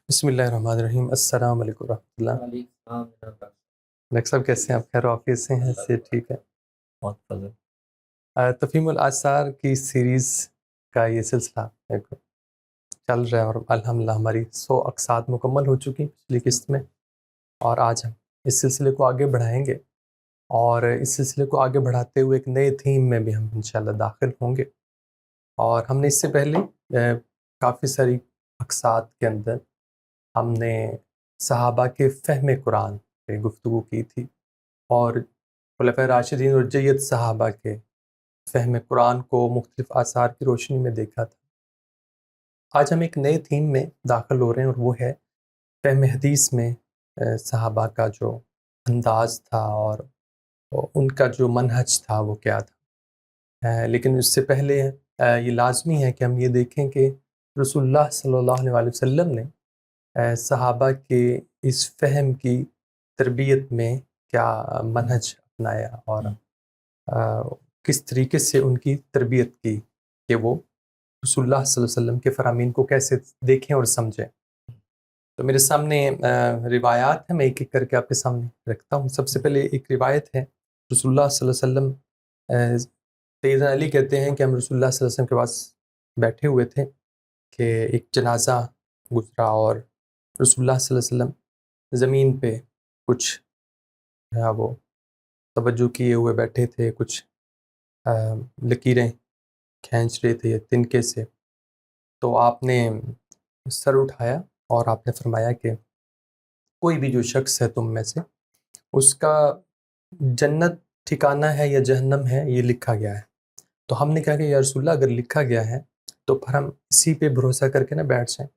بسم اللہ الرحمن الرحیم۔ السلام علیکم ورحمۃ اللہ۔ وعلیکم السلام۔ ڈاکٹر صاحب کیسے ہیں آپ؟ خیر و عافیت سے ہیں؟ سے ٹھیک ہے۔ بہت فضل۔ تفہیم الآثار کی سیریز کا یہ سلسلہ ایک چل رہا ہے اور الحمدللہ ہماری 100 اقساط مکمل ہو چکی پچھلی قسط میں، اور آج ہم اس سلسلے کو آگے بڑھائیں گے، اور اس سلسلے کو آگے بڑھاتے ہوئے ایک نئے تھیم میں بھی ہم انشاءاللہ داخل ہوں گے۔ اور ہم نے اس سے پہلے کافی ساری اقساط کے اندر ہم نے صحابہ کے فہم قرآن پہ گفتگو کی تھی، اور خلفۂ راشدین اور جید صحابہ کے فہم قرآن کو مختلف آثار کی روشنی میں دیکھا تھا۔ آج ہم ایک نئے تھیم میں داخل ہو رہے ہیں، اور وہ ہے فہم حدیث میں صحابہ کا جو انداز تھا اور ان کا جو منہج تھا وہ کیا تھا۔ لیکن اس سے پہلے یہ لازمی ہے کہ ہم یہ دیکھیں کہ رسول اللہ صلی اللہ علیہ وسلم نے صحابہ کے اس فہم کی تربیت میں کیا منہج اپنایا، اور کس طریقے سے ان کی تربیت کی کہ وہ رسول اللہ صلی اللہ علیہ وسلم کے فرامین کو کیسے دیکھیں اور سمجھیں۔ تو میرے سامنے روایات ہیں، میں ایک ایک کر کے آپ کے سامنے رکھتا ہوں۔ سب سے پہلے ایک روایت ہے، رسول اللہ صلی اللہ علیہ وسلم، سیدنا علی کہتے ہیں کہ ہم رسول اللہ صلی اللہ علیہ وسلم کے پاس بیٹھے ہوئے تھے کہ ایک جنازہ گزرا، اور رسول اللہ صلی اللہ علیہ وسلم زمین پہ کچھ وہ توجہ کیے ہوئے بیٹھے تھے، کچھ لکیریں کھینچ رہے تھے تنکے سے۔ تو آپ نے سر اٹھایا اور آپ نے فرمایا کہ کوئی بھی جو شخص ہے تم میں سے، اس کا جنت ٹھکانہ ہے یا جہنم ہے، یہ لکھا گیا ہے۔ تو ہم نے کہا کہ یا رسول اللہ اگر لکھا گیا ہے تو پھر ہم اسی پہ بھروسہ کر کے نہ بیٹھ جائیں۔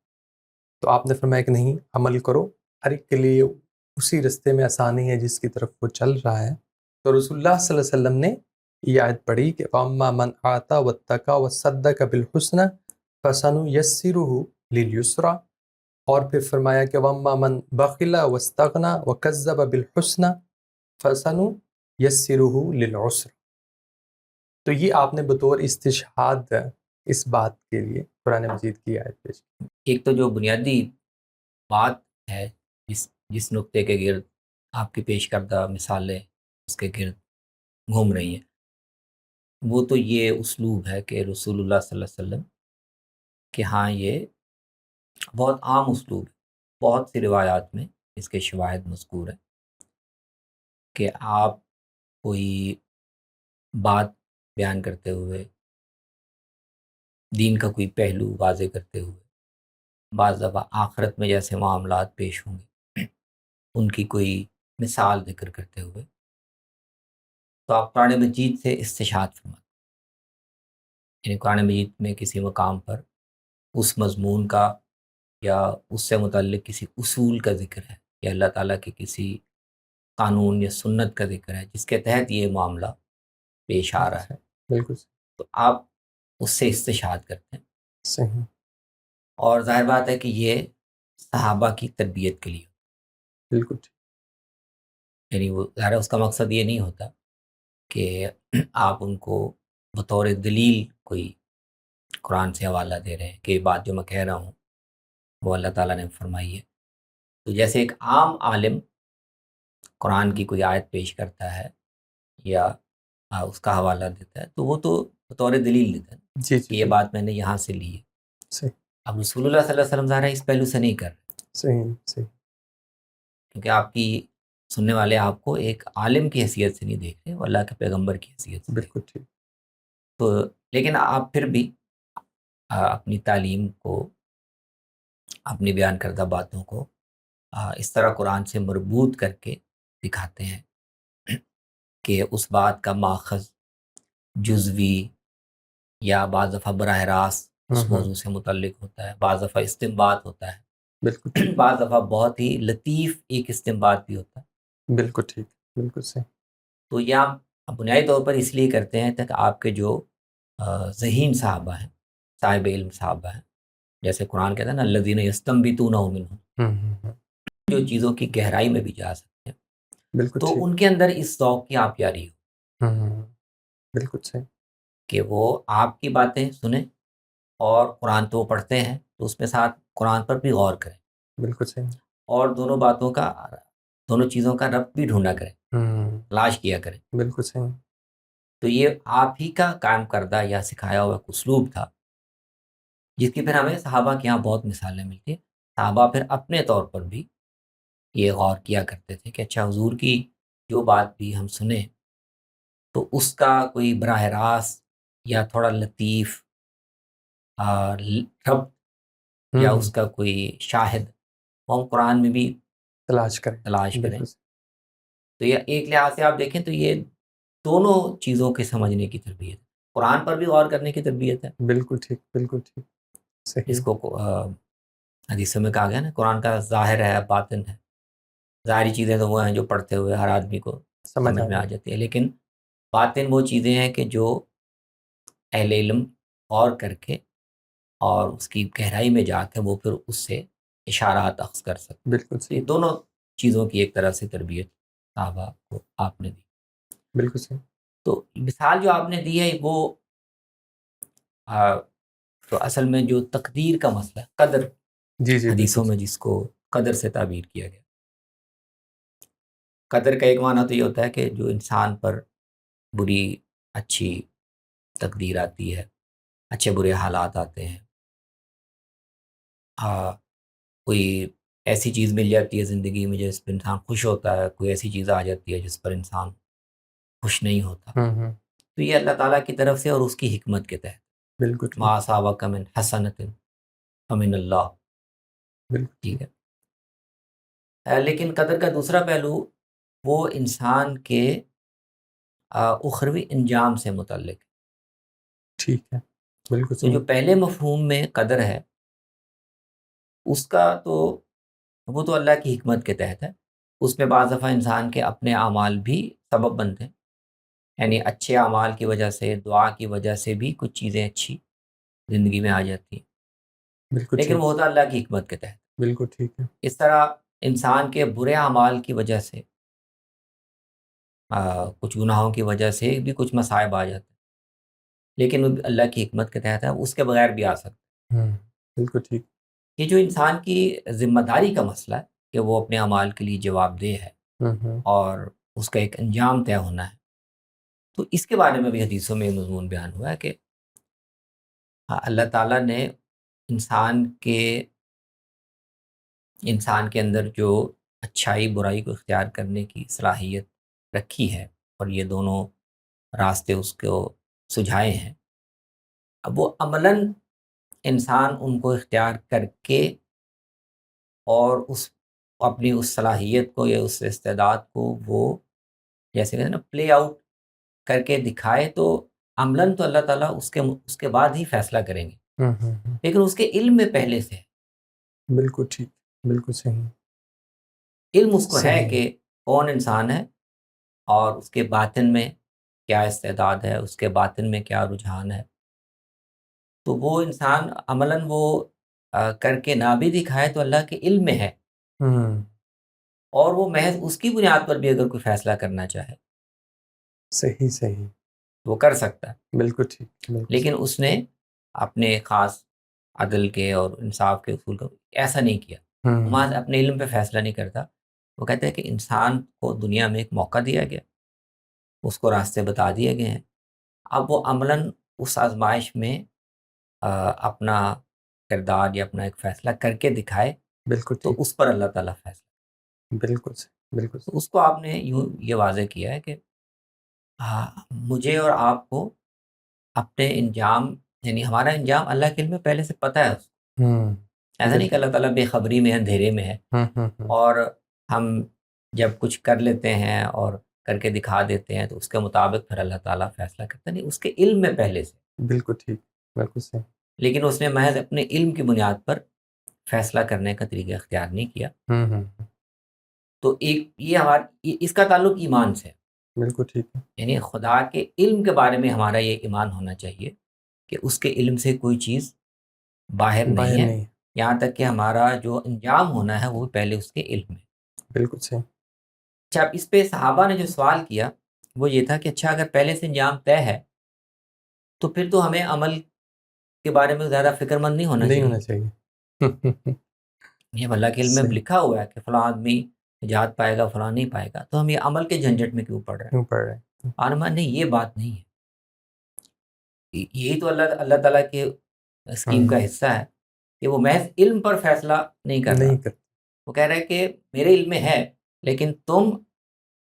تو آپ نے فرمایا کہ نہیں، عمل کرو، ہر ایک کے لیے اسی رستے میں آسانی ہے جس کی طرف وہ چل رہا ہے۔ تو رسول اللہ صلی اللہ علیہ وسلم نے یہ آیت پڑھی کہ وَأَمَّا مَنْ آتَى وَاتَّقَى وَصَدَّقَ بِالْحُسْنَى فَسَنُيَسِّرُهُ لِلْيُسْرَى، اور پھر فرمایا کہ وَأَمَّا مَنْ بَخِلَ وَاسْتَغْنَى وَكَذَّبَ بِالْحُسْنَى فَسَنُيَسِّرُهُ لِلْعُسْرَى۔ تو یہ آپ نے بطور استشہاد اس بات کے لیے قرآن مجید کی آیت پیش کی۔ ایک تو جو بنیادی بات ہے جس نقطے کے گرد آپ کی پیش کردہ مثالیں اس کے گرد گھوم رہی ہیں، وہ تو یہ اسلوب ہے کہ رسول اللہ صلی اللہ علیہ وسلم کہ ہاں یہ بہت عام اسلوب ہے، بہت سی روایات میں اس کے شواہد مذکور ہیں کہ آپ کوئی بات بیان کرتے ہوئے، دین کا کوئی پہلو واضح کرتے ہوئے، بعض دفعہ آخرت میں جیسے معاملات پیش ہوں گے ان کی کوئی مثال ذکر کرتے ہوئے، تو آپ قرآن مجید سے استشہاد فرماتے ہیں۔ یعنی قرآن مجید میں کسی مقام پر اس مضمون کا یا اس سے متعلق کسی اصول کا ذکر ہے، یا اللہ تعالیٰ کے کسی قانون یا سنت کا ذکر ہے جس کے تحت یہ معاملہ پیش آ رہا ہے، بالکل تو آپ اس سے استشہاد کرتے ہیں۔ صحیح، اور ظاہر بات ہے کہ یہ صحابہ کی تربیت کے لیے، بالکل ٹھیک، یعنی وہ ظاہر ہے اس کا مقصد یہ نہیں ہوتا کہ آپ ان کو بطور دلیل کوئی قرآن سے حوالہ دے رہے ہیں کہ یہ بات جو میں کہہ رہا ہوں وہ اللہ تعالیٰ نے فرمائی ہے۔ تو جیسے ایک عام عالم قرآن کی کوئی آیت پیش کرتا ہے یا اس کا حوالہ دیتا ہے تو وہ تو بطور دلیل دیتا ہے جی کہ یہ جی، بات میں نے یہاں سے لی ہے۔ صحیح اب رسول اللہ صلی اللہ علیہ وسلم ظاہر ہے اس پہلو سے نہیں کر رہے، صحیح صحیح، کیونکہ آپ کی سننے والے آپ کو ایک عالم کی حیثیت سے نہیں دیکھ رہے، وہ اللہ کے پیغمبر کی حیثیت سے دیکھ بالکل ٹھیک، رہے۔ تو لیکن آپ پھر بھی اپنی تعلیم کو، اپنی بیان کردہ باتوں کو اس طرح قرآن سے مربوط کر کے دکھاتے ہیں کہ اس بات کا ماخذ جزوی یا بعض دفعہ براہ راست اس موضوع سے متعلق ہوتا ہے، بعض دفعہ استنباط ہوتا بالکل ہے، ٹھیک، بعض دفعہ بہت ہی لطیف ایک استنباط بھی ہوتا ہے۔ بالکل ٹھیک، بالکل صحیح، تو یہ آپ بنیادی طور پر اس لیے کرتے ہیں تاکہ آپ کے جو ذہین صحابہ ہیں، صاحب علم صحابہ ہیں، جیسے قرآن کہتا ہے نا الذین یستنبطونہ منہ، جو چیزوں کی گہرائی میں بھی جا سکتے ہیں، بالکل تو ٹھیک، ان کے اندر اس ذوق کی آبیاری ہو بالکل صحیح، کہ وہ آپ کی باتیں سنیں، اور قرآن تو وہ پڑھتے ہیں تو اس میں ساتھ قرآن پر بھی غور کریں۔ بالکل صحیح. اور دونوں چیزوں کا ربط بھی ڈھونڈا کریں، تلاش کیا کریں. بالکل صحیح. تو یہ آپ ہی کا قائم کردہ یا سکھایا ہوا ایک اسلوب تھا، جس کی پھر ہمیں صحابہ کے یہاں بہت مثالیں ملتی ہیں. صحابہ پھر اپنے طور پر بھی یہ غور کیا کرتے تھے کہ اچھا حضور کی جو بات بھی ہم سنیں تو اس کا کوئی براہ راست یا تھوڑا لطیف ربط یا اس کا کوئی شاہد وہ ہم قرآن میں بھی تلاش کریں. تلاش کریں. بالکل. تو یہ ایک لحاظ سے آپ دیکھیں تو یہ دونوں چیزوں کے سمجھنے کی تربیت ہے. قرآن پر بھی غور کرنے کی تربیت ہے، بالکل ٹھیک. بالکل ٹھیک. صحیح. جس کو حدیثوں میں کہا گیا نا قرآن کا ظاہر ہے باطن ہے. ظاہری چیزیں تو وہ ہیں جو پڑھتے ہوئے ہر آدمی کو سمجھ میں آ جاتی ہے، لیکن باطن وہ چیزیں ہیں کہ جو اہل علم غور کر کے اور اس کی گہرائی میں جا کے وہ پھر اس سے اشارات اخذ کر سکتے. بالکل تو یہ صحیح. دونوں چیزوں کی ایک طرح سے تربیت صحابہ کو آپ نے دی. بالکل صحیح. تو مثال جو آپ نے دی ہے وہ تو اصل میں جو تقدیر کا مسئلہ ہے، قدر، جی جی. حدیثوں میں جس کو قدر سے تعبیر کیا گیا. قدر کا ایک معنی تو یہ ہوتا ہے کہ جو انسان پر بری اچھی تقدیر آتی ہے، اچھے برے حالات آتے ہیں، کوئی ایسی چیز مل جاتی ہے زندگی میں جس پر انسان خوش ہوتا ہے، کوئی ایسی چیز آ جاتی ہے جس پر انسان خوش نہیں ہوتا. تو یہ اللہ تعالیٰ کی طرف سے اور اس کی حکمت کے تحت. بالکل ما اصابک من حسنۃ فمن اللہ. ٹھیک ہے. لیکن قدر کا دوسرا پہلو وہ انسان کے اخروی انجام سے متعلق ہے. ٹھیک ہے. بالکل تو جو صحیح. پہلے مفہوم میں قدر ہے اس کا تو وہ تو اللہ کی حکمت کے تحت ہے. اس میں بعض دفعہ انسان کے اپنے اعمال بھی سبب بنتے ہیں، یعنی اچھے اعمال کی وجہ سے، دعا کی وجہ سے بھی کچھ چیزیں اچھی زندگی میں آ جاتی ہیں، بالکل لیکن ٹھیک. وہ ہوتا ہے اللہ کی حکمت کے تحت. بالکل ٹھیک ہے. اس طرح انسان کے برے اعمال کی وجہ سے کچھ گناہوں کی وجہ سے بھی کچھ مصائب آ جاتے ہیں، لیکن وہ بھی اللہ کی حکمت کے تحت ہے، اس کے بغیر بھی آ سکتے ہیں. بالکل ٹھیک. یہ جو انسان کی ذمہ داری کا مسئلہ ہے کہ وہ اپنے اعمال کے لیے جواب دہ ہے اور اس کا ایک انجام طے ہونا ہے، تو اس کے بارے میں بھی حدیثوں میں مضمون بیان ہوا ہے کہ اللہ تعالیٰ نے انسان کے اندر جو اچھائی برائی کو اختیار کرنے کی صلاحیت رکھی ہے اور یہ دونوں راستے اس کو سجھائے ہیں، اب وہ عملاً انسان ان کو اختیار کر کے اور اپنی اس صلاحیت کو یا اس استعداد کو وہ جیسے کہتے ہیں نا پلے آؤٹ کر کے دکھائے، تو عملاً تو اللہ تعالیٰ اس کے بعد ہی فیصلہ کریں گے، لیکن اس کے علم میں پہلے سے ہے. بالکل ٹھیک. بالکل صحیح. علم اس کو ہے کہ کون انسان ہے اور اس کے باطن میں کیا استعداد ہے، اس کے باطن میں کیا رجحان ہے. تو وہ انسان عملاً وہ کر کے نہ بھی دکھائے تو اللہ کے علم میں ہے، اور وہ محض اس کی بنیاد پر بھی اگر کوئی فیصلہ کرنا چاہے صحیح. وہ کر سکتا ہے. بالکل ٹھیک. لیکن اس نے اپنے خاص عدل کے اور انصاف کے اصول کا ایسا نہیں کیا. محض اپنے علم پہ فیصلہ نہیں کرتا. وہ کہتے ہیں کہ انسان کو دنیا میں ایک موقع دیا گیا، اس کو راستے بتا دیے گئے ہیں، اب وہ عملاً اس آزمائش میں اپنا کردار یا اپنا ایک فیصلہ کر کے دکھائے. بالکل تو اس پر اللہ تعالیٰ فیصلہ. بالکل بالکل. تو اس کو آپ نے یوں یہ واضح کیا ہے کہ مجھے اور آپ کو اپنے انجام، یعنی ہمارا انجام اللہ کے علم میں پہلے سے پتہ ہے. ایسا نہیں کہ اللہ تعالیٰ بے خبری میں ہے، اندھیرے میں ہے، اور ہم جب کچھ کر لیتے ہیں اور کر کے دکھا دیتے ہیں تو اس کے مطابق پھر اللہ تعالیٰ فیصلہ کرتا نہیں، اس کے علم میں پہلے سے. بالکل ٹھیک. بالکل صحیح. لیکن اس نے محض اپنے علم کی بنیاد پر فیصلہ کرنے کا طریقہ اختیار نہیں کیا. تو اس کا تعلق ایمان سے. بالکل ٹھیک ہے. یعنی خدا کے علم کے بارے میں ہمارا یہ ایمان ہونا چاہیے کہ اس کے علم سے کوئی چیز باہر نہیں ہے، یہاں تک کہ ہمارا جو انجام ہونا ہے وہ پہلے اس کے علم میں. بالکل صحیح. اچھا، اس پہ صحابہ نے جو سوال کیا وہ یہ تھا کہ اچھا اگر پہلے سے انجام طے ہے تو پھر تو ہمیں عمل کے بارے میں زیادہ فکر مند نہیں ہونا چاہیے. یہ اب اللہ کے علم میں صحیح، لکھا ہوا ہے کہ فلاں آدمی نجات پائے گا، فلاں نہیں پائے گا، تو ہم یہ عمل کے جھنجٹ میں کیوں پڑ رہے ہیں؟ کیوں پڑھ رہے ہیں؟ عالمان نہیں، یہ بات نہیں ہے، یہی تو اللہ تعالیٰ کے اسکیم کا حصہ ہے کہ وہ محض علم پر فیصلہ نہیں کر رہا، نہیں کرتے، وہ کہہ رہا ہے کہ میرے علم میں ہے، لیکن تم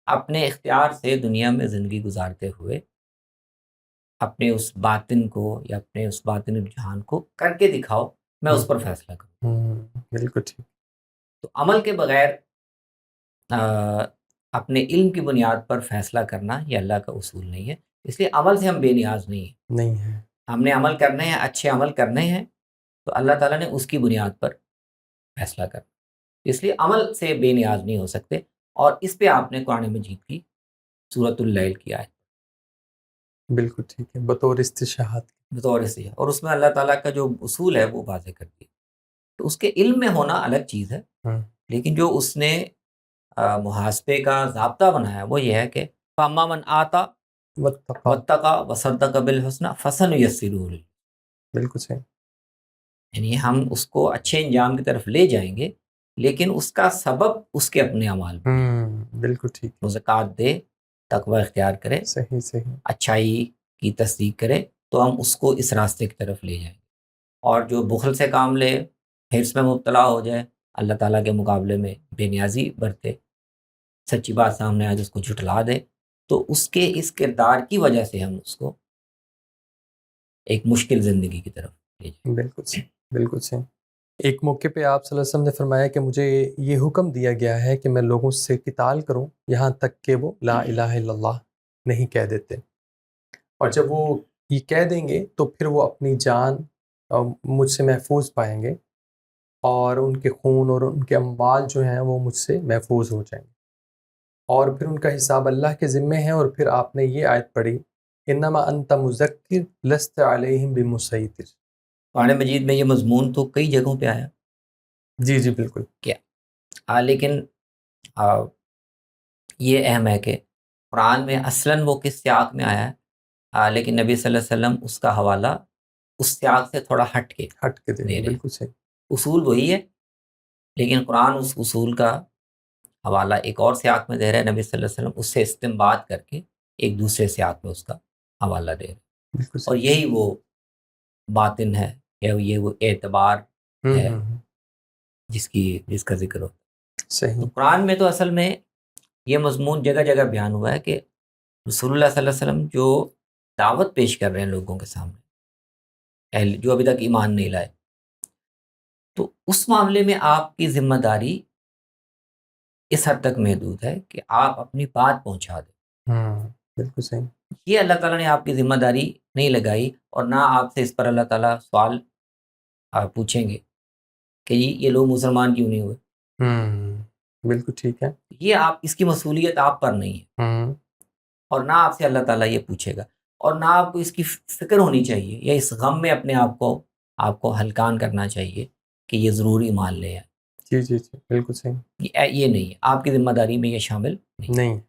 اپنے اختیار سے دنیا میں زندگی گزارتے ہوئے اپنے اس باطن کو یا اپنے اس باطن رجحان کو کر کے دکھاؤ، میں اس پر فیصلہ کروں۔ بالکل ٹھیک، تو عمل کے بغیر اپنے علم کی بنیاد پر فیصلہ کرنا یہ اللہ کا اصول نہیں ہے، اس لیے عمل سے ہم بے نیاز نہیں ہیں۔ نہیں ہے، ہم نے عمل کرنے ہیں، اچھے عمل کرنے ہیں، تو اللہ تعالیٰ نے اس کی بنیاد پر فیصلہ کرنا، اس لیے عمل سے بے نیاز نہیں ہو سکتے۔ اور اس پہ آپ نے قرآن مجید کی سورۃ اللیل کی آیت بالکل ٹھیک ہے، بطور استشہاد بطور سے ہے، اور اس میں اللہ تعالیٰ کا جو اصول ہے وہ واضح کر دیا۔ تو اس کے علم میں ہونا الگ چیز ہے، لیکن جو اس نے محاسبے کا ضابطہ بنایا وہ یہ ہے کہ فاما من آتا واتقا، واتقا وصدق بالحسنى فسنيسره لليسرى، بالکل صحیح، یعنی ہم اس کو اچھے انجام کی طرف لے جائیں گے، لیکن اس کا سبب اس کے اپنے اعمال میں بالکل ٹھیک، وہ زکوٰۃ دے، تقوی اختیار کرے، صحیح صحیح، اچھائی کی تصدیق کرے، تو ہم اس کو اس راستے کی طرف لے جائیں گے۔ اور جو بخل سے کام لے، حرص میں مبتلا ہو جائے، اللہ تعالیٰ کے مقابلے میں بے نیازی برتے، سچی بات سامنے آج اس کو جھٹلا دے، تو اس کے اس کردار کی وجہ سے ہم اس کو ایک مشکل زندگی کی طرف لے جائیں۔ بالکل صحیح، بالکل صحیح۔ ایک موقع پہ آپ صلی اللہ علیہ وسلم نے فرمایا کہ مجھے یہ حکم دیا گیا ہے کہ میں لوگوں سے قتال کروں یہاں تک کہ وہ لا الہ الا اللہ نہیں کہہ دیتے، اور جب وہ یہ کہہ دیں گے تو پھر وہ اپنی جان مجھ سے محفوظ پائیں گے، اور ان کے خون اور ان کے اموال جو ہیں وہ مجھ سے محفوظ ہو جائیں گے، اور پھر ان کا حساب اللہ کے ذمے ہے۔ اور پھر آپ نے یہ آیت پڑھی، انما انت مذکر لست علیہم بمسیطر۔ قرآن مجید میں یہ مضمون تو کئی جگہوں پہ آیا جی جی بالکل، لیکن یہ اہم ہے کہ قرآن میں اصلاً وہ کس سیاق میں آیا ہے، لیکن نبی صلی اللہ علیہ وسلم اس کا حوالہ اس سیاق سے تھوڑا ہٹ کے دے دے رہے ہیں، رہے ہیں۔ بالکل صحیح، اصول وہی ہے، لیکن قرآن اس اصول کا حوالہ ایک اور سیاق میں دے رہا ہے، نبی صلی اللہ علیہ وسلم اس سے استنباط کر کے ایک دوسرے سیاق میں اس کا حوالہ دے رہے ہیں، بالکل اور صحیح، یہی وہ باطن ہے، یا یہ وہ اعتبار ہے جس کا ذکر ہوتا ہے۔ صحیح، تو قرآن میں تو اصل میں یہ مضمون جگہ جگہ بیان ہوا ہے کہ رسول اللہ صلی اللہ علیہ وسلم جو دعوت پیش کر رہے ہیں لوگوں کے سامنے، جو ابھی تک ایمان نہیں لائے، تو اس معاملے میں آپ کی ذمہ داری اس حد تک محدود ہے کہ آپ اپنی بات پہنچا دیں۔ بالکل صحیح، یہ اللہ تعالیٰ نے آپ کی ذمہ داری نہیں لگائی، اور نہ آپ سے اس پر اللہ تعالیٰ سوال پوچھیں گے کہ یہ لوگ مسلمان کیوں نہیں ہوئے۔ بالکل ٹھیک ہے، یہ اس کی مسئولیت آپ پر نہیں ہے، اور نہ آپ سے اللہ تعالیٰ یہ پوچھے گا، اور نہ آپ کو اس کی فکر ہونی چاہیے یا اس غم میں اپنے آپ کو ہلکان کرنا چاہیے کہ یہ ضرور ایمان لے آئے۔ جی جی جی بالکل صحیح، یہ نہیں ہے، آپ کی ذمہ داری میں یہ شامل نہیں۔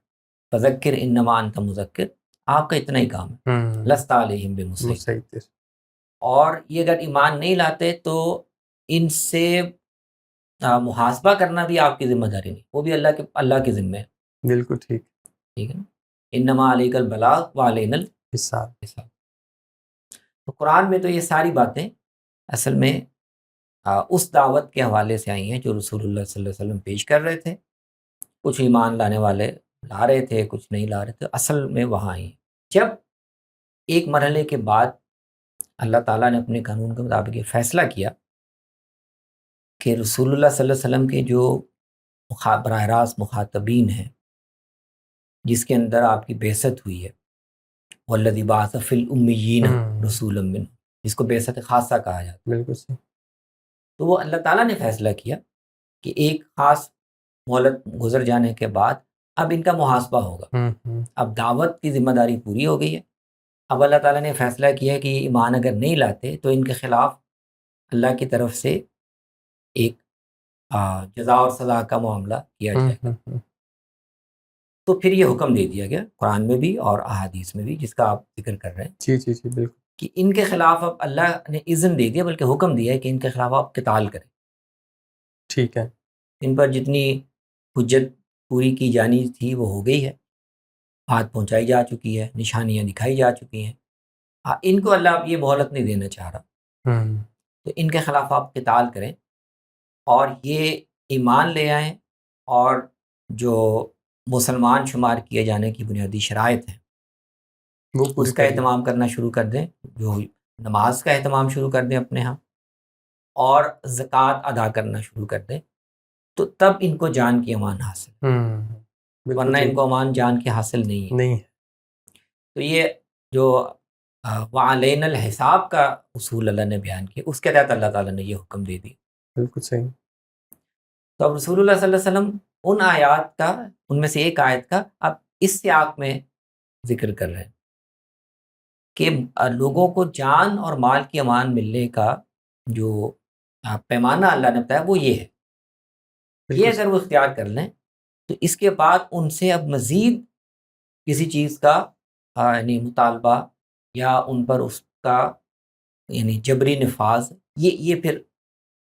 فذکر انما انت مذکر، آپ کا اتنا ہی کام ہے، لست علیہم بمسیطر۔ اور یہ اگر ایمان نہیں لاتے تو ان سے محاسبہ کرنا بھی آپ کی ذمہ داری نہیں، وہ بھی اللہ کے ذمہ ہے۔ بالکل ٹھیک ٹھیک ہے نا، انما علیک البلاغ وعلینا حساب، الحساب۔ تو قرآن میں تو یہ ساری باتیں اصل میں اس دعوت کے حوالے سے آئی ہیں جو رسول اللہ صلی اللہ علیہ وسلم پیش کر رہے تھے۔ کچھ ایمان لانے والے لا رہے تھے، کچھ نہیں لا رہے تھے، اصل میں وہاں آئی ہیں۔ جب ایک مرحلے کے بعد اللہ تعالیٰ نے اپنے قانون کے مطابق یہ فیصلہ کیا کہ رسول اللہ صلی اللہ علیہ وسلم کے جو براہ راست مخاطبین ہیں، جس کے اندر آپ کی بعثت ہوئی ہے، والذی بعث فی الامیین رسولا منہم، جس کو بعثت خاصہ کہا جاتا ہے، بالکل صحیح، تو وہ اللہ تعالیٰ نے فیصلہ کیا کہ ایک خاص مہلت گزر جانے کے بعد اب ان کا محاسبہ ہوگا۔ اب دعوت کی ذمہ داری پوری ہو گئی ہے، اب اللہ تعالیٰ نے فیصلہ کیا ہے کہ یہ ایمان اگر نہیں لاتے تو ان کے خلاف اللہ کی طرف سے ایک جزا اور سزا کا معاملہ کیا جائے گا۔ تو پھر یہ حکم دے دیا گیا قرآن میں بھی اور احادیث میں بھی، جس کا آپ ذکر کر رہے ہیں، جی جی جی بالکل، کہ ان کے خلاف اب اللہ نے اذن دے دیا، بلکہ حکم دیا ہے کہ ان کے خلاف آپ قتال کریں۔ ٹھیک ہے. ان پر جتنی حجت پوری کی جانی تھی وہ ہو گئی ہے، بات پہنچائی جا چکی ہے، نشانیاں دکھائی جا چکی ہیں. ان کو اللہ اب یہ مہلت نہیں دینا چاہ رہا، ہوں. تو ان کے خلاف آپ قتال کریں اور یہ ایمان لے آئیں، اور جو مسلمان شمار کیے جانے کی بنیادی شرائط ہیں وہ پوری اس کا کر لیں. اہتمام کرنا شروع کر دیں، جو نماز کا اہتمام شروع کر دیں اپنے ہاں، اور زکوٰۃ ادا کرنا شروع کر دیں، تو تب ان کو جان کی امان حاصل، بالکل ورنہ ان ٹھیک. کو امان جان کی حاصل نہیں ہے. نہیں ہے. تو یہ جو وعلین الحساب کا اصول اللہ نے بیان کیا، اس کے تحت اللہ تعالیٰ نے یہ حکم دے دی. بالکل صحیح. تو اب رسول اللہ صلی اللہ علیہ وسلم ان آیات کا، ان میں سے ایک آیت کا اب اس سیاق میں ذکر کر رہے ہیں کہ لوگوں کو جان اور مال کی امان ملنے کا جو پیمانہ اللہ نے بتایا وہ یہ ہے. یہ بالکل اگر وہ اختیار کر لیں تو اس کے بعد ان سے اب مزید کسی چیز کا یعنی مطالبہ یا ان پر اس کا یعنی جبری نفاذ، یہ پھر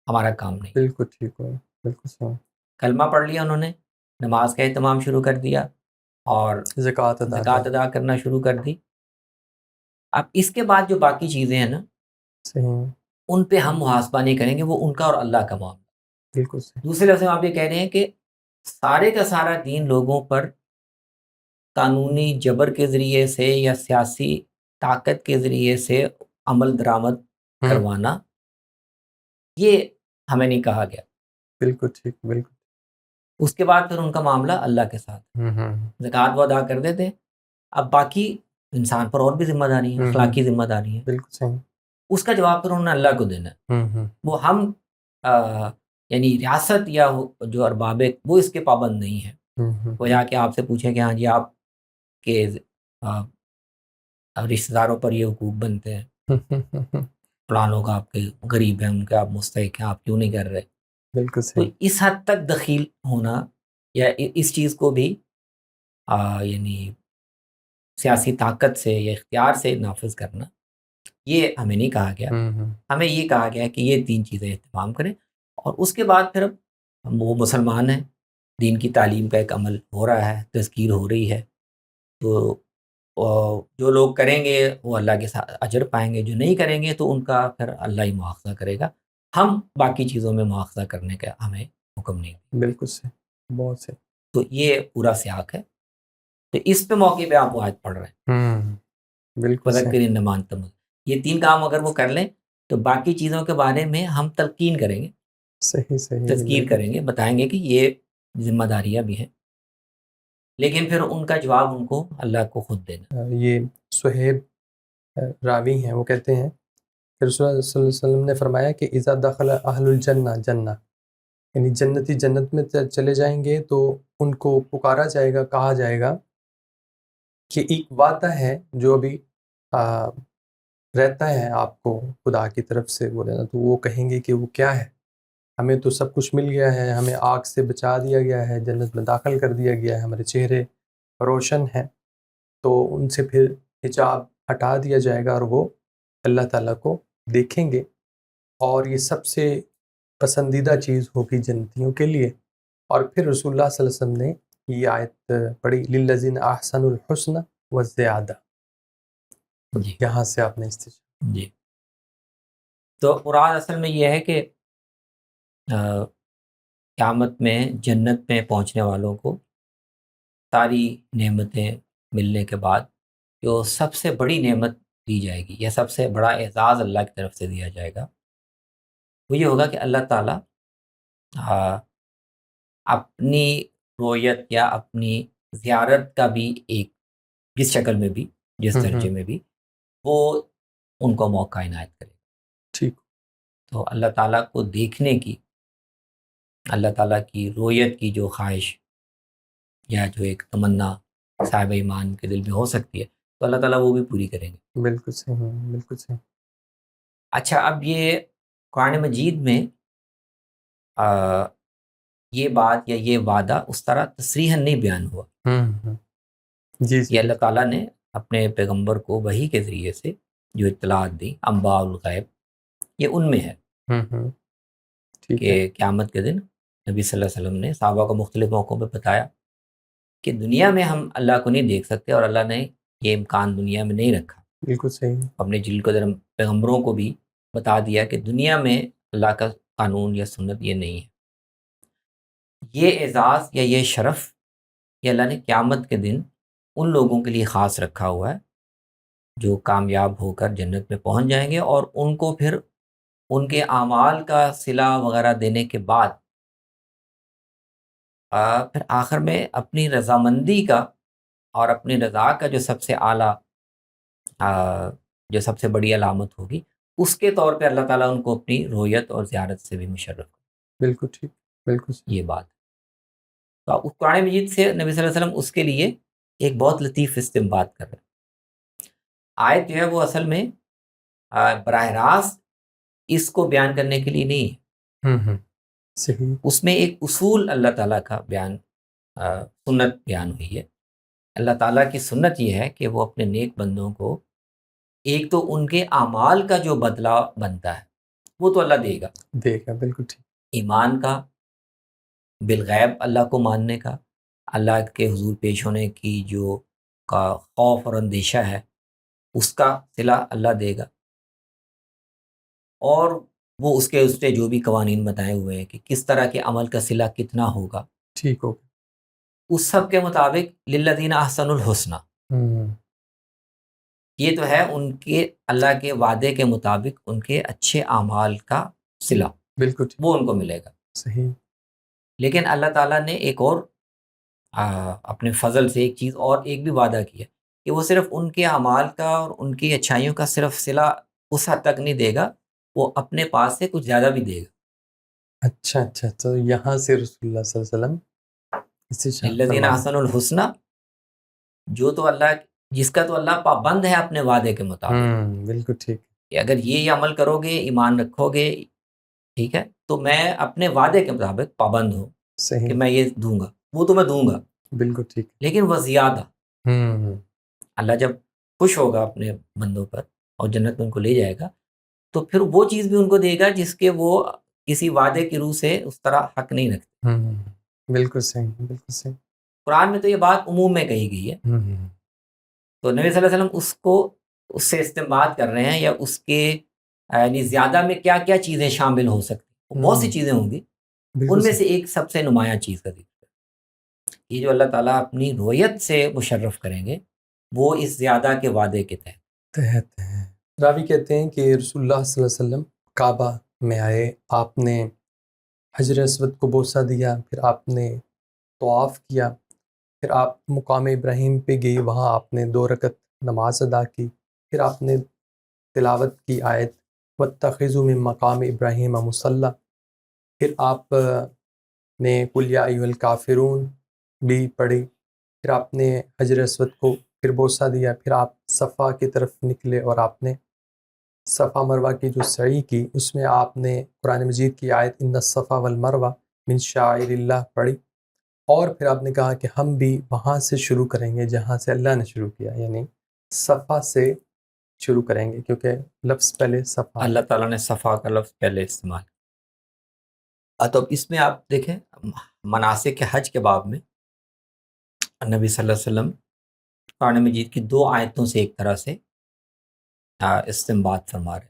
ہمارا کام نہیں. بالکل ٹھیک ہو. بالکل صحیح. کلمہ پڑھ لیا انہوں نے، نماز کا اہتمام شروع کر دیا اور زکوٰۃ ادا زکوٰۃ کر. ادا کرنا شروع کر دی. اب اس کے بعد جو باقی چیزیں ہیں نا، صحیح. ان پہ ہم محاسبہ نہیں کریں گے، وہ ان کا اور اللہ کا معاملہ. بالکل صحیح. دوسرے لفظ میں آپ یہ کہہ رہے ہیں کہ سارے کا سارا دین لوگوں پر قانونی جبر کے ذریعے سے یا سیاسی طاقت کے ذریعے سے عمل درآمد کروانا، یہ ہمیں نہیں کہا گیا. بالکل ٹھیک. بالکل. اس کے بعد پھر ان کا معاملہ اللہ کے ساتھ. زکوٰۃ وہ ادا کر دیتے، اب باقی انسان پر اور بھی ذمہ داری ہے، اخلاقی ذمہ داری ہے، بالکل صحیح. اس کا جواب پھر انہوں نے اللہ کو دینا ہے. وہ ہم یعنی ریاست یا جو ارباب وہ اس کے پابند نہیں ہے. وہ جا کے آپ سے پوچھیں کہ ہاں جی آپ کے رشتہ داروں پر یہ حقوق بنتے ہیں، فلاں لوگ آپ کے غریب ہیں، ان کے آپ مستحق ہیں، آپ کیوں نہیں کر رہے. بالکل تو صحیح. اس حد تک دخیل ہونا یا اس چیز کو بھی یعنی سیاسی طاقت سے یا اختیار سے نافذ کرنا، یہ ہمیں نہیں کہا گیا. ہمیں یہ کہا گیا کہ یہ 3 چیزیں اہتمام کریں، اور اس کے بعد پھر وہ مسلمان ہیں، دین کی تعلیم کا ایک عمل ہو رہا ہے، تذکیر ہو رہی ہے، تو جو لوگ کریں گے وہ اللہ کے ساتھ اجر پائیں گے، جو نہیں کریں گے تو ان کا پھر اللہ ہی مواخذہ کرے گا. ہم باقی چیزوں میں مواخذہ کرنے کا ہمیں حکم نہیں. بالکل صحیح. بہت صحیح. تو یہ پورا سیاق ہے. تو اس پہ موقع پہ آپ وہ آیت پڑھ رہے ہیں، بالکل صحیح. فذکر انما انت مذکر. یہ 3 کام اگر وہ کر لیں تو باقی چیزوں کے بارے میں ہم تلقین کریں گے، صحیح. صحیح. تذکیر کریں گے، بتائیں گے کہ یہ ذمہ داریاں بھی ہیں، لیکن پھر ان کا جواب ان کو اللہ کو خود دینا. یہ سہیب راوی ہیں، وہ کہتے ہیں کہ رسول اللہ صلی اللہ علیہ وسلم نے فرمایا کہ اذا دخل اہل الجنہ جنہ، یعنی جنتی جنت میں چلے جائیں گے تو ان کو پکارا جائے گا، کہا جائے گا کہ ایک وعدہ ہے جو ابھی رہتا ہے آپ کو خدا کی طرف سے، وہ لینا. تو وہ کہیں گے کہ وہ کیا ہے؟ ہمیں تو سب کچھ مل گیا ہے، ہمیں آگ سے بچا دیا گیا ہے، جنت میں داخل کر دیا گیا ہے، ہمارے چہرے روشن ہیں. تو ان سے پھر حجاب ہٹا دیا جائے گا اور وہ اللہ تعالیٰ کو دیکھیں گے، اور یہ سب سے پسندیدہ چیز ہوگی جنتیوں کے لیے. اور پھر رسول اللہ صلی اللہ علیہ وسلم نے یہ آیت پڑھی، للذین احسنوا الحسنى وزیادہ. جی یہاں سے آپ نے استشہاد. جی. تو مراد اصل میں یہ ہے کہ قیامت میں جنت میں پہنچنے والوں کو ساری نعمتیں ملنے کے بعد جو سب سے بڑی نعمت دی جائے گی یا سب سے بڑا اعزاز اللہ کی طرف سے دیا جائے گا، وہ یہ ہوگا کہ اللہ تعالیٰ اپنی رویت یا اپنی زیارت کا بھی ایک، جس شکل میں بھی، جس درجے میں بھی، وہ ان کو موقع عنایت کرے. ٹھیک. تو اللہ تعالیٰ کو دیکھنے کی، اللہ تعالیٰ کی رویت کی جو خواہش یا جو ایک تمنا صاحب ایمان کے دل میں ہو سکتی ہے، تو اللہ تعالیٰ وہ بھی پوری کریں گے. بالکل صحیح. بالکل صحیح. اچھا، اب یہ قرآن مجید میں یہ بات یا یہ وعدہ اس طرح تصریحاً نہیں بیان ہوا. جی یہ اللہ تعالیٰ نے اپنے پیغمبر کو وحی کے ذریعے سے جو اطلاعات دی، انباء الغیب، یہ ان میں ہے ٹھیک ہے. کہ قیامت کے دن نبی صلی اللہ علیہ وسلم نے صحابہ کو مختلف موقعوں پہ بتایا کہ دنیا میں ہم اللہ کو نہیں دیکھ سکتے، اور اللہ نے یہ امکان دنیا میں نہیں رکھا. بالکل صحیح. اپنے جل کو درم پیغمبروں کو بھی بتا دیا کہ دنیا میں اللہ کا قانون یا سنت یہ نہیں ہے. یہ اعزاز یا یہ شرف یہ اللہ نے قیامت کے دن ان لوگوں کے لیے خاص رکھا ہوا ہے جو کامیاب ہو کر جنت میں پہنچ جائیں گے، اور ان کو پھر ان کے اعمال کا صلہ وغیرہ دینے کے بعد پھر آخر میں اپنی رضامندی کا اور اپنی رضا کا جو سب سے اعلیٰ جو سب سے بڑی علامت ہوگی، اس کے طور پہ اللہ تعالیٰ ان کو اپنی رویت اور زیارت سے بھی مشرف کرے. بالکل ٹھیک. بالکل صحیح. یہ بات تو اس قرآن مجید سے نبی صلی اللہ علیہ وسلم اس کے لیے ایک بہت لطیف استنباط کر رہے ہیں. آیت جو ہے وہ اصل میں براہ راست اس کو بیان کرنے کے لیے نہیں ہے. صحیح. اس میں ایک اصول اللہ تعالیٰ کا بیان سنت بیان ہوئی ہے. اللہ تعالیٰ کی سنت یہ ہے کہ وہ اپنے نیک بندوں کو ایک تو ان کے اعمال کا جو بدلہ بنتا ہے وہ تو اللہ دے گا. بالکل ٹھیک. ایمان کا، بالغیب اللہ کو ماننے کا، اللہ کے حضور پیش ہونے کی جو کا خوف اور اندیشہ ہے اس کا صلہ اللہ دے گا، اور وہ اس کے جو بھی قوانین بتائے ہوئے ہیں کہ کس طرح کے عمل کا صلہ کتنا ہوگا، ٹھیک ہو، اس سب کے مطابق للذین احسنوا الحسنی، یہ تو ہے ان کے اللہ کے وعدے کے مطابق ان کے اچھے اعمال کا صلہ، بالکل وہ ان کو ملے گا. صحیح. لیکن اللہ تعالیٰ نے ایک اور اپنے فضل سے ایک چیز اور ایک بھی وعدہ کیا کہ وہ صرف ان کے اعمال کا اور ان کی اچھائیوں کا صرف صلہ اس حد تک نہیں دے گا، وہ اپنے پاس سے کچھ زیادہ بھی دے گا. اچھا اچھا، تو یہاں سے رسول اللہ صلی اللہ علیہ وسلم الذین احسنوا الحسنی، جو تو اللہ جس کا تو اللہ پابند ہے اپنے وعدے کے مطابق. بالکل ٹھیک. کہ اگر یہ عمل کرو گے، ایمان رکھو گے، ٹھیک ہے، تو میں اپنے وعدے کے مطابق پابند ہوں صحیح کہ میں یہ دوں گا، وہ تو میں دوں گا. بالکل ٹھیک. لیکن وہ زیادہ اللہ جب خوش ہوگا اپنے بندوں پر اور جنت میں ان کو لے جائے گا، تو پھر وہ چیز بھی ان کو دے گا جس کے وہ کسی وعدے کی روح سے اس طرح حق نہیں رکھتے. بالکل صحیح. بالکل صحیح. قرآن میں تو یہ بات عموم میں کہی گئی ہے. تو نبی صلی اللہ علیہ وسلم اس سے استنباط کر رہے ہیں، یا اس کے یعنی زیادہ میں کیا کیا چیزیں شامل ہو سکتی، بہت سی چیزیں ہوں گی، ان میں سے ایک سب سے نمایاں چیز کا ذکر ہے. یہ جو اللہ تعالیٰ اپنی رویت سے مشرف کریں گے وہ اس زیادہ کے وعدے کے تحت ہیں. راوی کہتے ہیں کہ رسول اللہ صلی اللہ علیہ وسلم کعبہ میں آئے، آپ نے حجر اسود کو بوسہ دیا، پھر آپ نے طواف کیا، پھر آپ مقام ابراہیم پہ گئی، وہاں آپ نے 2 رکعت نماز ادا کی، پھر آپ نے تلاوت کی آیت واتخذوا من مقام ابراہیم مصلی، پھر آپ نے قل یا ایھا الکافرون بھی پڑھی، پھر آپ نے حجر اسود کو پھر بوسہ دیا، پھر آپ صفا کی طرف نکلے اور آپ نے صفا مروہ کی جو سعی کی، اس میں آپ نے قرآن مجید کی آیت ان الصفا والمروہ من شعائر اللہ پڑھی، اور پھر آپ نے کہا کہ ہم بھی وہاں سے شروع کریں گے جہاں سے اللہ نے شروع کیا، یعنی صفا سے شروع کریں گے، کیونکہ لفظ پہلے صفا، اللہ تعالیٰ نے صفا کا لفظ پہلے استعمال. تو اس میں آپ دیکھیں مناسک حج کے باب میں نبی صلی اللہ علیہ وسلم قرآن مجید کی 2 آیتوں سے ایک طرح سے استنباط فرما رہے.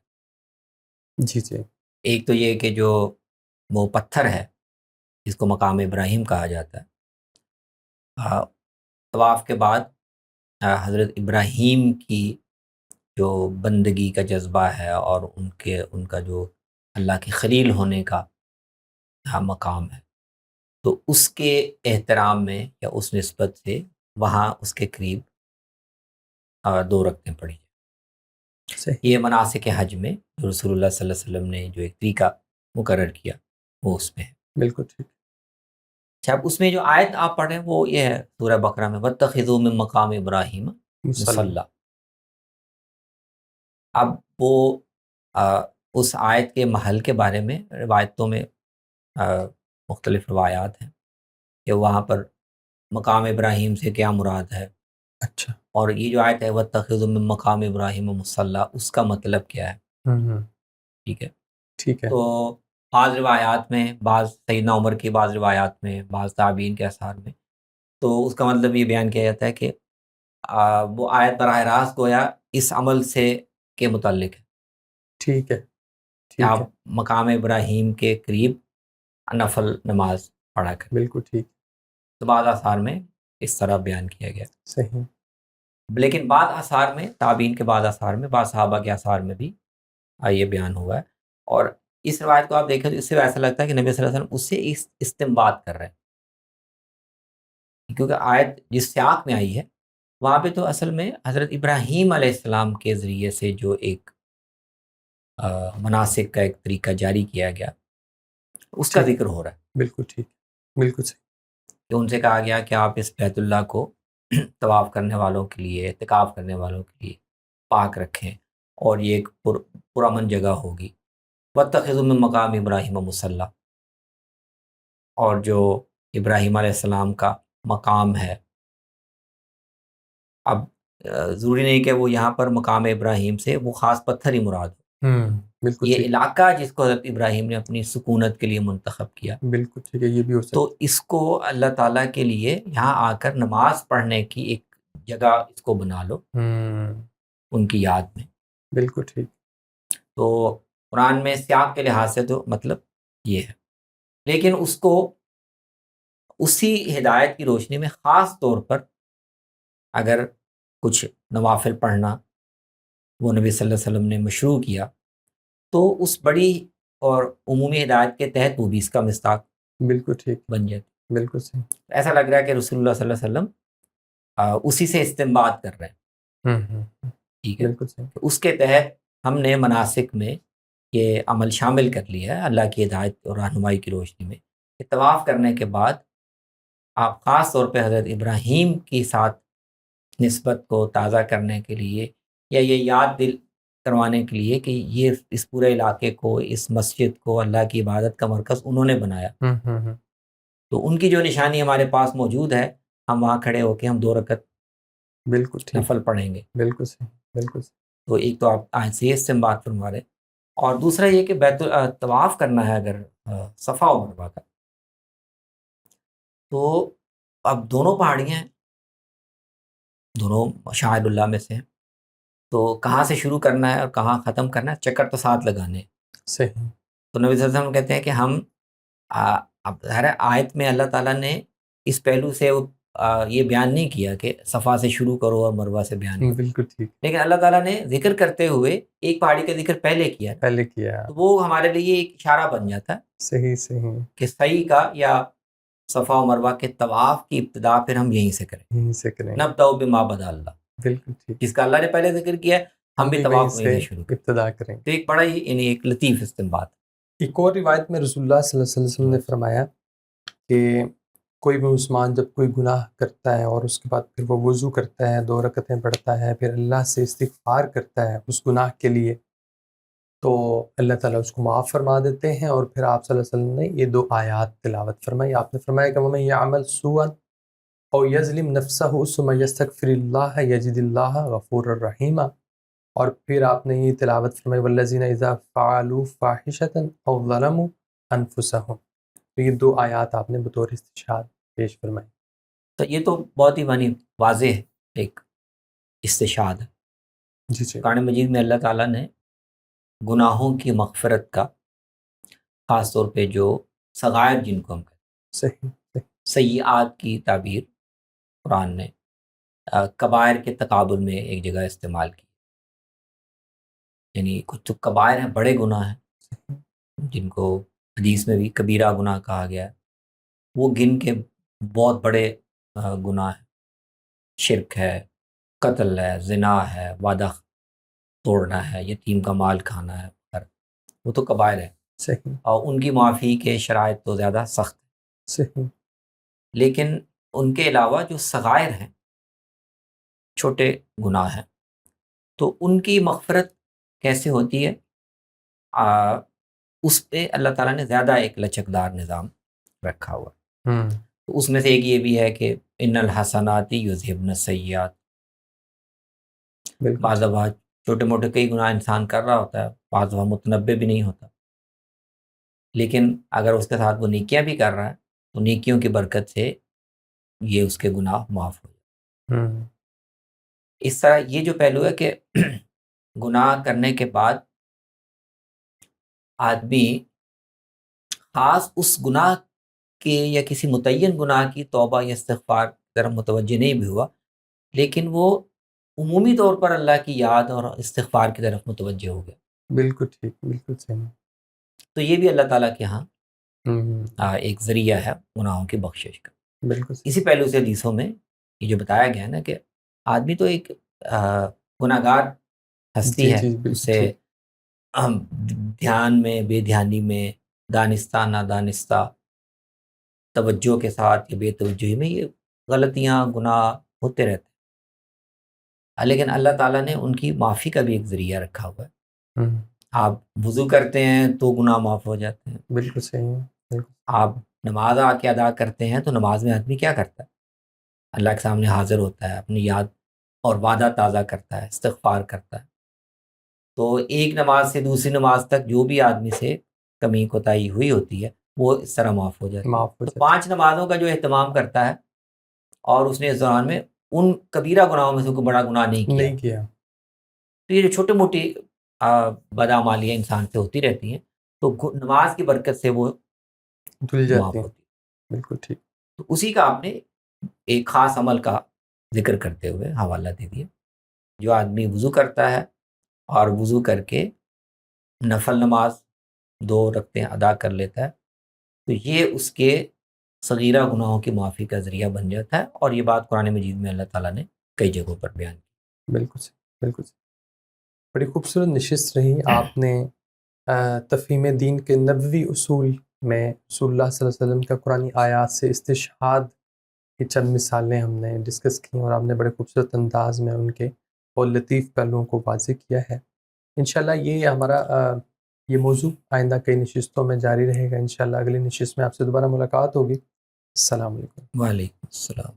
جی جی. ایک تو یہ کہ جو وہ پتھر ہے جس کو مقام ابراہیم کہا جاتا ہے، طواف کے بعد حضرت ابراہیم کی جو بندگی کا جذبہ ہے اور ان کا جو اللہ کے خلیل ہونے کا مقام ہے، تو اس کے احترام میں یا اس نسبت سے وہاں اس کے قریب 2 رکعتیں پڑھی. یہ مناسک حج میں جو رسول اللہ صلی اللہ علیہ وسلم نے جو ایک طریقہ مقرر کیا وہ اس میں ہے. بالکل ٹھیک. اچھا، اب اس میں جو آیت آپ پڑھیں وہ یہ ہے سورہ بقرہ میں واتخذوا من مقام ابراہیم مصلی. اب وہ اس آیت کے محل کے بارے میں روایتوں میں مختلف روایات ہیں کہ وہاں پر مقام ابراہیم سے کیا مراد ہے. اچھا. اور یہ جو آیت ہے واتخذوا من مقام ابراہیم مصلی، اس کا مطلب کیا ہے. ٹھیک ہے. ٹھیک ہے. تو بعض روایات میں، بعض سیدنا عمر کی بعض روایات میں، بعض تابعین کے آثار میں، تو اس کا مطلب یہ بیان کیا جاتا ہے کہ وہ آیت براہ راست گویا اس عمل سے کے متعلق ہے ٹھیک ہے، کہ ٹھیک آپ ہے، مقام ابراہیم کے قریب نفل نماز پڑھا کریں. بالکل ٹھیک، تو بعض آثار میں اس طرح بیان کیا گیا. صحیح، لیکن بعض آثار میں، تابعین کے بعض آثار میں، بعض صحابہ کے آثار میں بھی یہ بیان ہوا ہے. اور اس روایت کو آپ دیکھیں تو اس سے ایسا لگتا ہے کہ نبی صلی اللہ علیہ وسلم اس سے استنباط کر رہے ہیں، کیونکہ آیت جس سیاق میں آئی ہے وہاں پہ تو اصل میں حضرت ابراہیم علیہ السلام کے ذریعے سے جو ایک مناسک کا ایک طریقہ جاری کیا گیا اس کا ٹھیک، ذکر ہو رہا ہے، بالکل ٹھیک، بالکل صحیح، کہ ان سے کہا گیا کہ آپ اس بیت اللہ کو طواف کرنے والوں کے لیے، اعتکاف کرنے والوں کے لیے پاک رکھیں، اور یہ ایک پرامن جگہ ہوگی. وَاتَّخِذُوا مِن مقام ابراہیم مصلی، اور جو ابراہیم علیہ السلام کا مقام ہے. اب ضروری نہیں کہ وہ یہاں پر مقام ابراہیم سے وہ خاص پتھر ہی مراد ہو، بالکل یہ ٹھیک، علاقہ جس کو حضرت ابراہیم نے اپنی سکونت کے لیے منتخب کیا، بالکل ٹھیک ہے، یہ بھی ہو تو سکتا اس کو اللہ تعالیٰ کے لیے یہاں آ کر نماز پڑھنے کی ایک جگہ اس کو بنا لو ہے، ان کی یاد میں. بالکل ٹھیک، تو قرآن میں سیاق کے لحاظ سے تو مطلب یہ ہے، لیکن اس کو اسی ہدایت کی روشنی میں خاص طور پر اگر کچھ نوافل پڑھنا وہ نبی صلی اللہ علیہ وسلم نے مشروع کیا تو اس بڑی اور عمومی ہدایت کے تحت وہ بھی اس کا مصداق بالکل ٹھیک، بن جاتی. بالکل صحیح، ایسا لگ رہا ہے کہ رسول اللہ صلی اللہ علیہ وسلم اسی سے استنباط کر رہے ہیں. ٹھیک ہے، بالکل صحیح، تو اس کے تحت ہم نے مناسک میں یہ عمل شامل کر لیا ہے اللہ کی ہدایت اور رہنمائی کی روشنی میں، کہ طواف کرنے کے بعد آپ خاص طور پہ حضرت ابراہیم کی ساتھ نسبت کو تازہ کرنے کے لیے یا یہ یاد دل کروانے کے لیے کہ یہ اس پورے علاقے کو، اس مسجد کو اللہ کی عبادت کا مرکز انہوں نے بنایا، تو ان کی جو نشانی ہمارے پاس موجود ہے، ہم وہاں کھڑے ہو کے ہم 2 رکعت بالکل ٹھیک، نفل پڑھیں گے. بالکل صحیح، بالکل صحیح، تو ایک تو آپ آج سے اس سے بات فرما رہے، اور دوسرا یہ کہ طواف کرنا ہے اگر صفا و مروہ کا، تو اب دونوں پہاڑیاں ہیں، دونوں شاعر اللہ میں سے ہیں، تو کہاں سے شروع کرنا ہے اور کہاں ختم کرنا ہے، چکر تو ساتھ لگانے ہیں. صحیح، تو نبی صلی اللہ علیہ وسلم کہتے ہیں کہ ہم اب ظاہر ہے آیت میں اللہ تعالیٰ نے اس پہلو سے یہ بیان نہیں کیا کہ صفا سے شروع کرو اور مروہ سے بیان کرو، بالکل ٹھیک، لیکن اللہ تعالیٰ نے ذکر کرتے ہوئے ایک پہاڑی کا ذکر پہلے کیا ہے، پہلے کیا، تو وہ ہمارے لیے ایک اشارہ بن جاتا ہے صحیح، صحیح، کہ سعی کا یا صفا و مروہ کے طواف کی ابتدا پھر ہم یہیں سے کریں. یہیں سے کریں، نبدأ بما بدا اللہ، بالکل ٹھیک، جس کا اللہ نے پہلے ذکر کیا ہے ہم بھی وہیں طواف وہیں سے سے شروع کریں. ابتدا کریں. تو ایک بڑا ہی یعنی ایک لطیف استنباط. ایک اور روایت میں رسول اللہ صلی اللہ علیہ وسلم نے فرمایا کہ کوئی بھی مسلمان جب کوئی گناہ کرتا ہے اور اس کے بعد پھر وہ وضو کرتا ہے، 2 رکعتیں پڑھتا ہے، پھر اللہ سے استغفار کرتا ہے اس گناہ کے لیے، تو اللہ تعالیٰ اس کو معاف فرما دیتے ہیں. اور پھر آپ صلی اللہ علیہ وسلم نے یہ 2 آیات تلاوت فرمائی. آپ نے فرمایا کہ وَمَن يَعْمَلْ سُوءًا أَوْ يَظْلِمْ نَفْسَهُ ثُمَّ يَسْتَغْفِرِ اللَّهَ يَجِدِ اللَّهَ غَفُورًا رَحِيمًا. اور پھر آپ نے یہ تلاوت فرمائی وَالَّذِينَ إِذَا فَعَلُوا فَاحِشَةً أَوْ ظَلَمُوا أَنفُسَهُم. تو یہ 2 آیات آپ نے بطور استشہاد پیش فرمائی. تو یہ تو بہت ہی معنی واضح ایک استشہاد ہے. جی جی، قرآن مجید میں اللہ تعالیٰ نے گناہوں کی مغفرت کا، خاص طور پہ جو صغائر جن کو ہم کہتے صحیح، صحیح، ہیں، سیئات کی تعبیر قرآن نے کبائر کے تقابل میں ایک جگہ استعمال کی. یعنی کچھ تو کبائر ہیں، بڑے گناہ ہیں جن کو حدیث میں بھی کبیرہ گناہ کہا گیا ہے، وہ گن کے بہت بڑے گناہ ہیں. شرک ہے، قتل ہے، زنا ہے، وعدہ توڑنا ہے، یتیم کا مال کھانا ہے، وہ تو کبائر ہے، صحیح، اور ان کی معافی کے شرائط تو زیادہ سخت ہیں. صحیح، لیکن ان کے علاوہ جو صغائر ہیں، چھوٹے گناہ ہیں، تو ان کی مغفرت کیسے ہوتی ہے؟ اس پہ اللہ تعالیٰ نے زیادہ ایک لچکدار نظام رکھا ہوا. تو اس میں سے ایک یہ بھی ہے کہ ان الحسنات یذہبن السیئات. بالکل بعض دفعہ چھوٹے موٹے کئی گناہ انسان کر رہا ہوتا ہے، بعض دفعہ متنبہ بھی نہیں ہوتا، لیکن اگر اس کے ساتھ وہ نیکیاں بھی کر رہا ہے تو نیکیوں کی برکت سے یہ اس کے گناہ معاف ہو جائے. ہوں اس طرح یہ جو پہلو ہے کہ گناہ کرنے کے بعد آدمی خاص اس گناہ کے یا کسی متعین گناہ کی توبہ یا استغفار کی طرف متوجہ نہیں بھی ہوا، لیکن وہ عمومی طور پر اللہ کی یاد اور استغفار کی طرف متوجہ ہو گیا. بالکل ٹھیک، بالکل صحیح. تو یہ بھی اللہ تعالیٰ کے ہاں ہوں ایک ذریعہ ہے گناہوں کی بخشش کا. بالکل صحیح. اسی پہلو سے حدیثوں میں یہ جو بتایا گیا ہے نا کہ آدمی تو ایک گناہ گار ہستی جی ہے، جی بالکل اسے ٹھیک. دھیان میں بے دھیانی میں، دانستہ نادانستہ، توجہ کے ساتھ یا بے توجہی میں یہ غلطیاں گناہ ہوتے رہتے ہیں. لیکن اللہ تعالیٰ نے ان کی معافی کا بھی ایک ذریعہ رکھا ہوا ہے. ہوں آپ وضو کرتے ہیں تو گناہ معاف ہو جاتے ہیں. بالکل صحیح ہے. بالکل آپ نماز آ کے ادا کرتے ہیں تو نماز میں آدمی کیا کرتا ہے؟ اللہ کے سامنے حاضر ہوتا ہے، اپنی یاد اور وعدہ تازہ کرتا ہے، استغفار کرتا ہے. تو ایک نماز سے دوسری نماز تک جو بھی آدمی سے کمی کوتاہی ہوئی ہوتی ہے وہ اس طرح معاف ہو جاتی ہے. معاف ہو تو جاتا 5 نمازوں کا جو اہتمام کرتا ہے اور اس نے اس دوران میں ان کبیرہ گناہوں میں سے کوئی بڑا گناہ نہیں کیا، نہیں کیا. تو یہ جو چھوٹی موٹی بدعمالیاں انسان سے ہوتی رہتی ہیں تو نماز کی برکت سے وہ دھل جاتی معاف ہیں. ہوتی ہے. بالکل ٹھیک. تو اسی کا آپ نے ایک خاص عمل کا ذکر کرتے ہوئے حوالہ دے دیا. جو آدمی وضو کرتا ہے اور وضو کر کے نفل نماز 2 رکعتیں ادا کر لیتا ہے تو یہ اس کے صغیرہ گناہوں کی معافی کا ذریعہ بن جاتا ہے. اور یہ بات قرآن مجید میں اللہ تعالیٰ نے کئی جگہوں پر بیان کی. بالکل صحیح. بالکل صحیح. بڑی خوبصورت نشست رہی. آپ نے تفہیم دین کے نبوی اصول میں رسول اللہ صلی اللہ علیہ وسلم کا قرآنی آیات سے استشہاد کی چند مثالیں ہم نے ڈسکس کی اور آپ نے بڑے خوبصورت انداز میں ان کے اور لطیف پہلوؤں کو واضح کیا ہے. انشاءاللہ یہ ہمارا یہ موضوع آئندہ کئی نشستوں میں جاری رہے گا. انشاءاللہ اگلی نشست میں آپ سے دوبارہ ملاقات ہوگی. السلام علیکم. وعلیکم السلام.